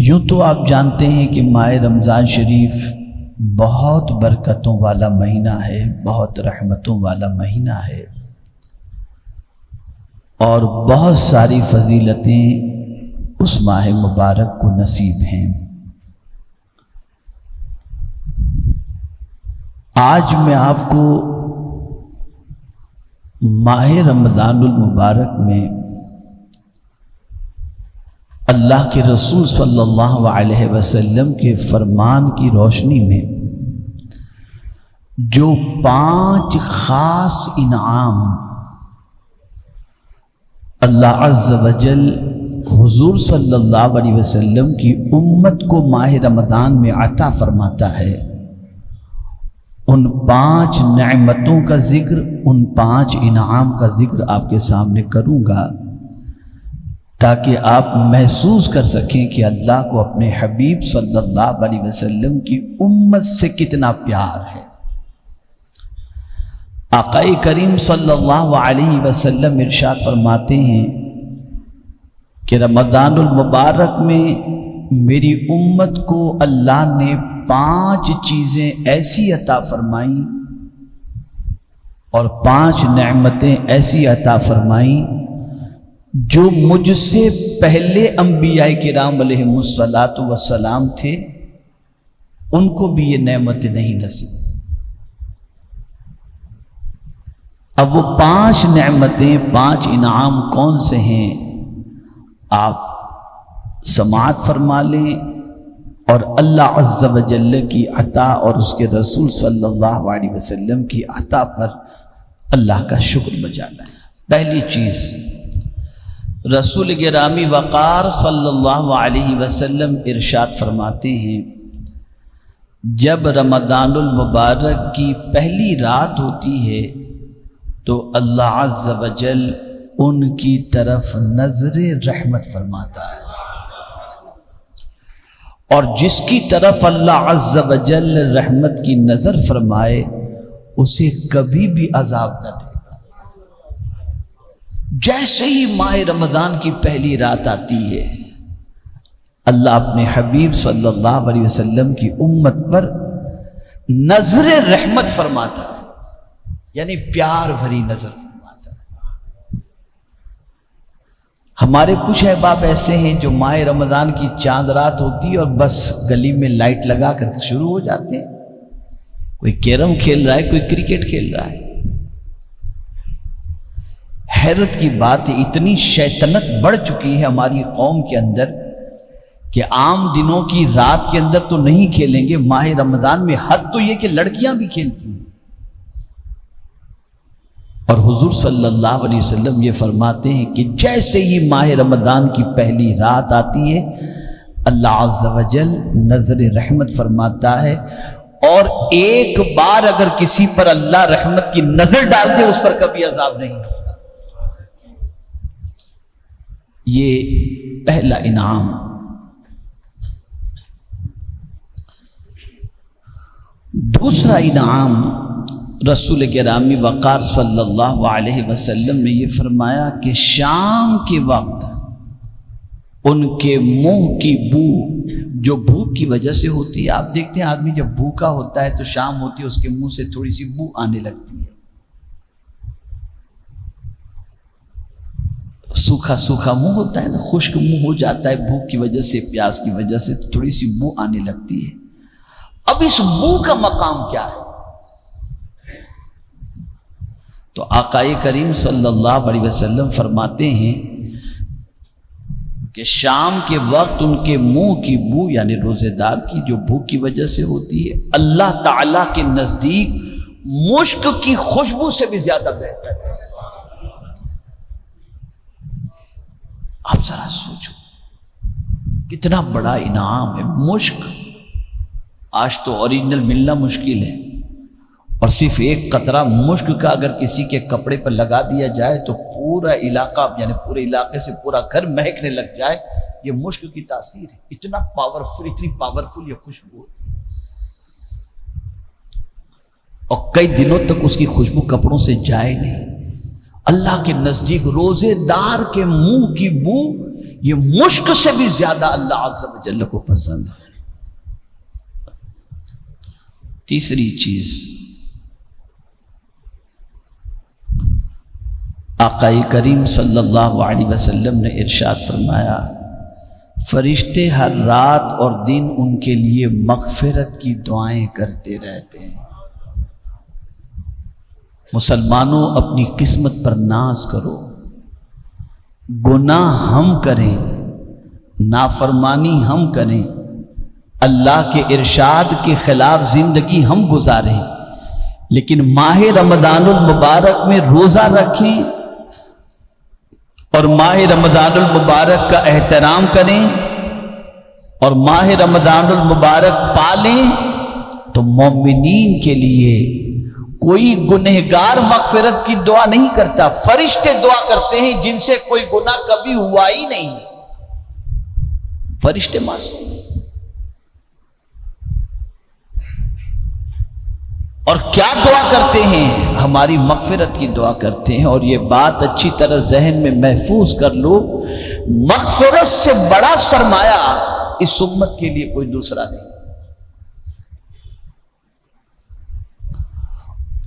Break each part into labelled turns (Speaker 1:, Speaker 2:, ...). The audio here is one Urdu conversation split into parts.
Speaker 1: یوں تو آپ جانتے ہیں کہ ماہ رمضان شریف بہت برکتوں والا مہینہ ہے، بہت رحمتوں والا مہینہ ہے، اور بہت ساری فضیلتیں اس ماہ مبارک کو نصیب ہیں۔ آج میں آپ کو ماہ رمضان المبارک میں اللہ کے رسول صلی اللہ علیہ وسلم کے فرمان کی روشنی میں جو 5 خاص انعام اللہ عز و جل حضور صلی اللہ علیہ وسلم کی امت کو ماہ رمضان میں عطا فرماتا ہے، ان 5 نعمتوں کا ذکر، ان 5 انعام کا ذکر آپ کے سامنے کروں گا، تاکہ آپ محسوس کر سکیں کہ اللہ کو اپنے حبیب صلی اللہ علیہ وسلم کی امت سے کتنا پیار ہے۔ آقا کریم صلی اللہ علیہ وسلم ارشاد فرماتے ہیں کہ رمضان المبارک میں میری امت کو اللہ نے 5 چیزیں ایسی عطا فرمائیں اور 5 نعمتیں ایسی عطا فرمائیں جو مجھ سے پہلے انبیاء کرام علیہ السلام تھے، ان کو بھی یہ نعمتیں نہیں نصیب۔ اب وہ 5 نعمتیں، 5 انعام کون سے ہیں، آپ سماعت فرما لیں اور اللہ عز و جل کی عطا اور اس کے رسول صلی اللہ علیہ وسلم کی عطا پر اللہ کا شکر بجا لائیں۔ پہلی چیز، رسول گرامی وقار صلی اللہ علیہ وسلم ارشاد فرماتے ہیں، جب رمضان المبارک کی پہلی رات ہوتی ہے تو اللہ عز و جل ان کی طرف نظر رحمت فرماتا ہے، اور جس کی طرف اللہ عز و جل رحمت کی نظر فرمائے اسے کبھی بھی عذاب نہ دے۔ جیسے ہی ماہ رمضان کی پہلی رات آتی ہے، اللہ اپنے حبیب صلی اللہ علیہ وسلم کی امت پر نظر رحمت فرماتا ہے، یعنی پیار بھری نظر فرماتا ہے۔ ہمارے کچھ احباب ایسے ہیں جو ماہ رمضان کی چاند رات ہوتی ہے اور بس گلی میں لائٹ لگا کر شروع ہو جاتے ہیں، کوئی کیرم کھیل رہا ہے، کوئی کرکٹ کھیل رہا ہے۔ حیرت کی بات ہے، اتنی شیطنت بڑھ چکی ہے ہماری قوم کے اندر کہ عام دنوں کی رات کے اندر تو نہیں کھیلیں گے، ماہ رمضان میں حد تو یہ کہ لڑکیاں بھی کھیلتی ہیں۔ اور حضور صلی اللہ علیہ وسلم یہ فرماتے ہیں کہ جیسے ہی ماہ رمضان کی پہلی رات آتی ہے اللہ عز و جل نظر رحمت فرماتا ہے، اور ایک بار اگر کسی پر اللہ رحمت کی نظر ڈالتے اس پر کبھی عذاب نہیں ہوتا۔ یہ پہلا انعام۔ دوسرا انعام، رسول گرامی وقار صلی اللہ علیہ وسلم نے یہ فرمایا کہ شام کے وقت ان کے منہ کی بو، جو بھوک کی وجہ سے ہوتی ہے، آپ دیکھتے ہیں آدمی جب بھوکا ہوتا ہے تو شام ہوتی ہے اس کے منہ سے تھوڑی سی بو آنے لگتی ہے، سوکھا سوکھا منہ ہوتا ہے نا، خشک منہ ہو جاتا ہے بھوک کی وجہ سے، پیاس کی وجہ سے تھوڑی سی بو آنے لگتی ہے۔ اب اس بو کا مقام کیا ہے؟ تو آقا کریم صلی اللہ علیہ وسلم فرماتے ہیں کہ شام کے وقت ان کے منہ کی بو، یعنی روزے دار کی جو بھوک کی وجہ سے ہوتی ہے، اللہ تعالیٰ کے نزدیک مشک کی خوشبو سے بھی زیادہ بہتر ہے۔ آپ ذرا سوچو کتنا بڑا انعام ہے مشک۔ آج تو اوریجنل ملنا مشکل ہے، اور صرف ایک قطرہ مشک کا اگر کسی کے کپڑے پر لگا دیا جائے تو پورا علاقہ، یعنی پورے علاقے سے پورا گھر مہکنے لگ جائے۔ یہ مشک کی تاثیر ہے، اتنا پاورفل، اتنی پاورفل یہ خوشبو ہوتی ہے، اور کئی دنوں تک اس کی خوشبو کپڑوں سے جائے نہیں۔ اللہ کے نزدیک روزے دار کے منہ کی بو یہ مشک سے بھی زیادہ اللہ عز و جل کو پسند ہے۔ تیسری چیز، آقا کریم صلی اللہ علیہ وسلم نے ارشاد فرمایا، فرشتے ہر رات اور دن ان کے لیے مغفرت کی دعائیں کرتے رہتے ہیں۔ مسلمانوں، اپنی قسمت پر ناز کرو، گناہ ہم کریں، نافرمانی ہم کریں، اللہ کے ارشاد کے خلاف زندگی ہم گزاریں، لیکن ماہ رمضان المبارک میں روزہ رکھیں اور ماہ رمضان المبارک کا احترام کریں اور ماہ رمضان المبارک پالیں، تو مومنین کے لیے کوئی گنہگار مغفرت کی دعا نہیں کرتا، فرشتے دعا کرتے ہیں جن سے کوئی گناہ کبھی ہوا ہی نہیں، فرشتے معصوم۔ اور کیا دعا کرتے ہیں؟ ہماری مغفرت کی دعا کرتے ہیں، اور یہ بات اچھی طرح ذہن میں محفوظ کر لو، مغفرت سے بڑا سرمایہ اس امت کے لیے کوئی دوسرا نہیں۔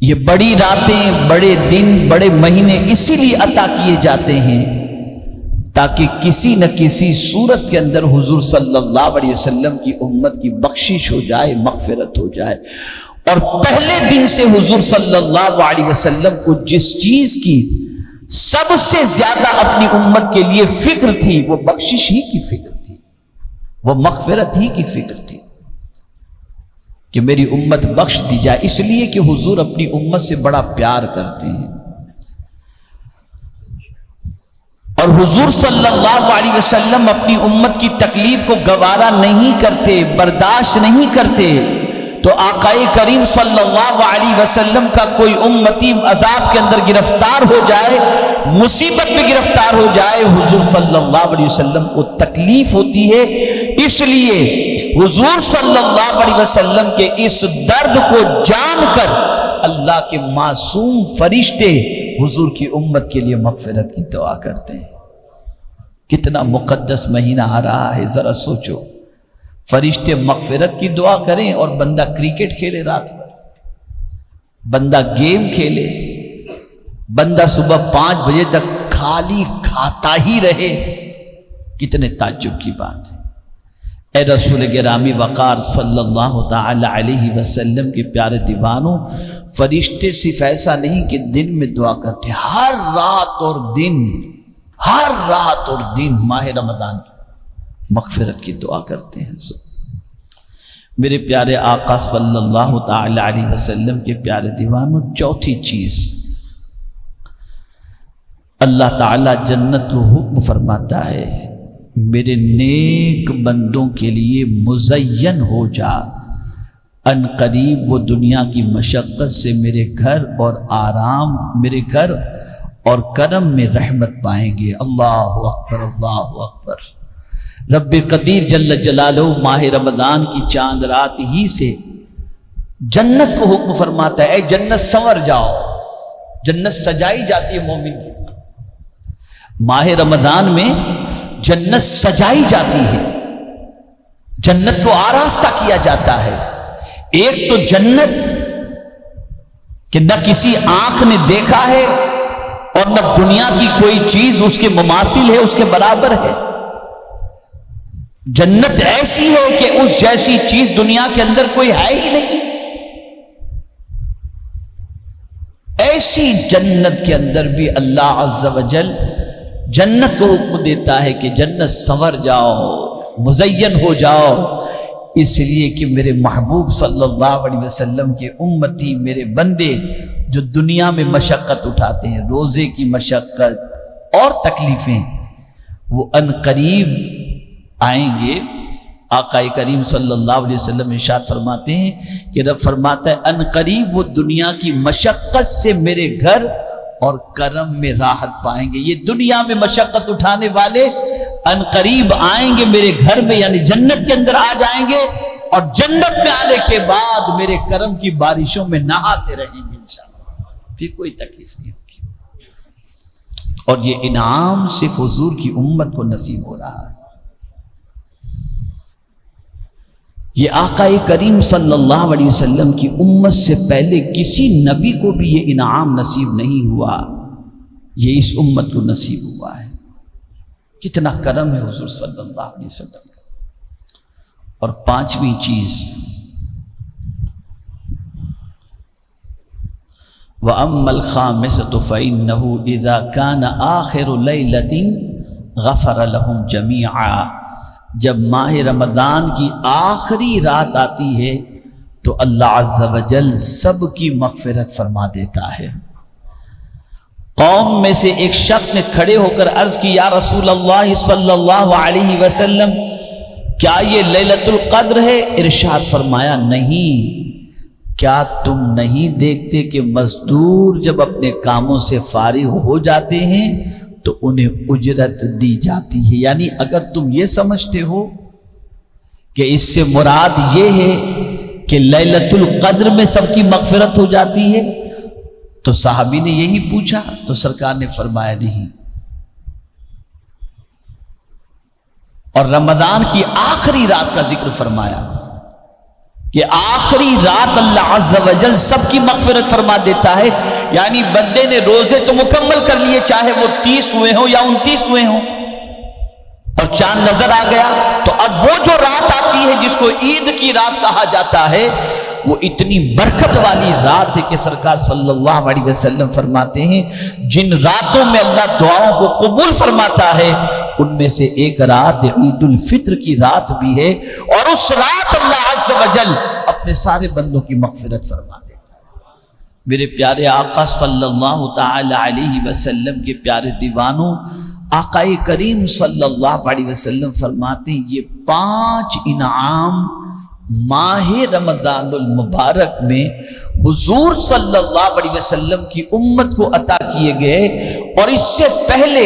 Speaker 1: یہ بڑی راتیں، بڑے دن، بڑے مہینے اسی لیے عطا کیے جاتے ہیں تاکہ کسی نہ کسی صورت کے اندر حضور صلی اللہ علیہ وسلم کی امت کی بخشش ہو جائے، مغفرت ہو جائے۔ اور پہلے دن سے حضور صلی اللہ علیہ وسلم کو جس چیز کی سب سے زیادہ اپنی امت کے لیے فکر تھی، وہ بخشش ہی کی فکر تھی، وہ مغفرت ہی کی فکر تھی کہ میری امت بخش دی جائے، اس لیے کہ حضور اپنی امت سے بڑا پیار کرتے ہیں۔ اور حضور صلی اللہ علیہ وسلم اپنی امت کی تکلیف کو گوارا نہیں کرتے، برداشت نہیں کرتے، تو آقا کریم صلی اللہ علیہ وسلم کا کوئی امتی عذاب کے اندر گرفتار ہو جائے، مصیبت میں گرفتار ہو جائے، حضور صلی اللہ علیہ وسلم کو تکلیف ہوتی ہے۔ اس لیے حضور صلی اللہ علیہ وسلم کے اس درد کو جان کر اللہ کے معصوم فرشتے حضور کی امت کے لیے مغفرت کی دعا کرتے ہیں۔ کتنا مقدس مہینہ آ رہا ہے، ذرا سوچو، فرشتے مغفرت کی دعا کریں اور بندہ کرکٹ کھیلے رات بھر، بندہ گیم کھیلے، بندہ صبح 5 بجے تک خالی کھاتا ہی رہے، کتنے تعجب کی بات ہے۔ اے رسول گرامی وقار صلی اللہ تعالی علیہ وسلم کے پیارے دیوانوں، فرشتے صرف ایسا نہیں کہ دن میں دعا کرتے، ہر رات اور دن ماہ رمضان کی مغفرت کی دعا کرتے ہیں۔ میرے پیارے آقا صلی اللہ تعالی علیہ وسلم کے پیارے دیوانوں، چوتھی چیز، اللہ تعالی جنت کو حکم فرماتا ہے، میرے نیک بندوں کے لیے مزین ہو جا، ان قریب وہ دنیا کی مشقت سے میرے گھر اور آرام، میرے گھر اور کرم میں رحمت پائیں گے۔ اللہ اکبر، اللہ اکبر۔ رب قدیر جل جلالہ ماہ رمضان کی چاند رات ہی سے جنت کو حکم فرماتا ہے، اے جنت سنور جاؤ، جنت سجائی جاتی ہے مومن کی، ماہ رمضان میں جنت سجائی جاتی ہے، جنت کو آراستہ کیا جاتا ہے۔ ایک تو جنت کہ نہ کسی آنکھ نے دیکھا ہے اور نہ دنیا کی کوئی چیز اس کے مماثل ہے، اس کے برابر ہے۔ جنت ایسی ہے کہ اس جیسی چیز دنیا کے اندر کوئی ہے ہی نہیں۔ ایسی جنت کے اندر بھی اللہ عز و جل جنت کو حکم دیتا ہے کہ جنت سنور جاؤ، مزین ہو جاؤ، اس لیے کہ میرے محبوب صلی اللہ علیہ وسلم کے امتی، میرے بندے جو دنیا میں مشقت اٹھاتے ہیں، روزے کی مشقت اور تکلیفیں، وہ ان قریب آئیں گے۔ آقا کریم صلی اللہ علیہ وسلم ارشاد فرماتے ہیں کہ رب فرماتا ہے ان قریب وہ دنیا کی مشقت سے میرے گھر اور کرم میں راحت پائیں گے۔ یہ دنیا میں مشقت اٹھانے والے ان قریب آئیں گے میرے گھر میں، یعنی جنت کے اندر آ جائیں گے، اور جنت میں آنے کے بعد میرے کرم کی بارشوں میں نہاتے رہیں گے انشاءاللہ، پھر کوئی تکلیف نہیں ہوگی۔ اور یہ انعام صرف حضور کی امت کو نصیب ہو رہا ہے۔ یہ آقا کریم صلی اللہ علیہ وسلم کی امت سے پہلے کسی نبی کو بھی یہ انعام نصیب نہیں ہوا، یہ اس امت کو نصیب ہوا ہے۔ کتنا کرم ہے حضور صلی اللہ علیہ وسلم کا۔ اور پانچویں چیز، وَأَمَّا الْخَامِسَةُ فَإِنَّهُ إِذَا كَانَ آخِرُ لَيْلَةٍ غَفَرَ لَهُمْ جَمِيعًا، جب ماہ رمضان کی آخری رات آتی ہے تو اللہ عز و جل سب کی مغفرت فرما دیتا ہے۔ قوم میں سے ایک شخص نے کھڑے ہو کر عرض کی، یا رسول اللہ صلی اللہ علیہ وسلم، کیا یہ لیلۃ القدر ہے؟ ارشاد فرمایا، نہیں۔ کیا تم نہیں دیکھتے کہ مزدور جب اپنے کاموں سے فارغ ہو جاتے ہیں تو انہیں اجرت دی جاتی ہے؟ یعنی اگر تم یہ سمجھتے ہو کہ اس سے مراد یہ ہے کہ لیلۃ القدر میں سب کی مغفرت ہو جاتی ہے تو صحابی نے یہی پوچھا تو سرکار نے فرمایا نہیں۔ اور رمضان کی آخری رات کا ذکر فرمایا کہ آخری رات اللہ عز و جل سب کی مغفرت فرما دیتا ہے، یعنی بندے نے روزے تو مکمل کر لیے، چاہے وہ 30 ہوئے ہوں یا 29 ہوئے ہوں، اور چاند نظر آ گیا تو اب وہ جو رات آتی ہے جس کو عید کی رات کہا جاتا ہے، وہ اتنی برکت والی رات ہے کہ سرکار صلی اللہ علیہ وسلم فرماتے ہیں جن راتوں میں اللہ دعاؤں کو قبول فرماتا ہے ان میں سے ایک رات عید الفطر کی رات بھی ہے، اور اس رات اللہ عز و جل اپنے سارے بندوں کی مغفرت فرما دیتا ہے۔ میرے پیارے آقا صلی اللہ تعالی علیہ وسلم کے پیارے دیوانوں، آقا کریم صلی اللہ علیہ وسلم فرماتے ہیں یہ 5 انعام ماہ رمضان المبارک میں حضور صلی اللہ علیہ وسلم کی امت کو عطا کیے گئے، اور اس سے پہلے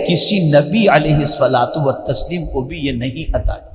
Speaker 1: کسی نبی علیہ الصلوۃ والتسلیم کو بھی یہ نہیں عطا کیا۔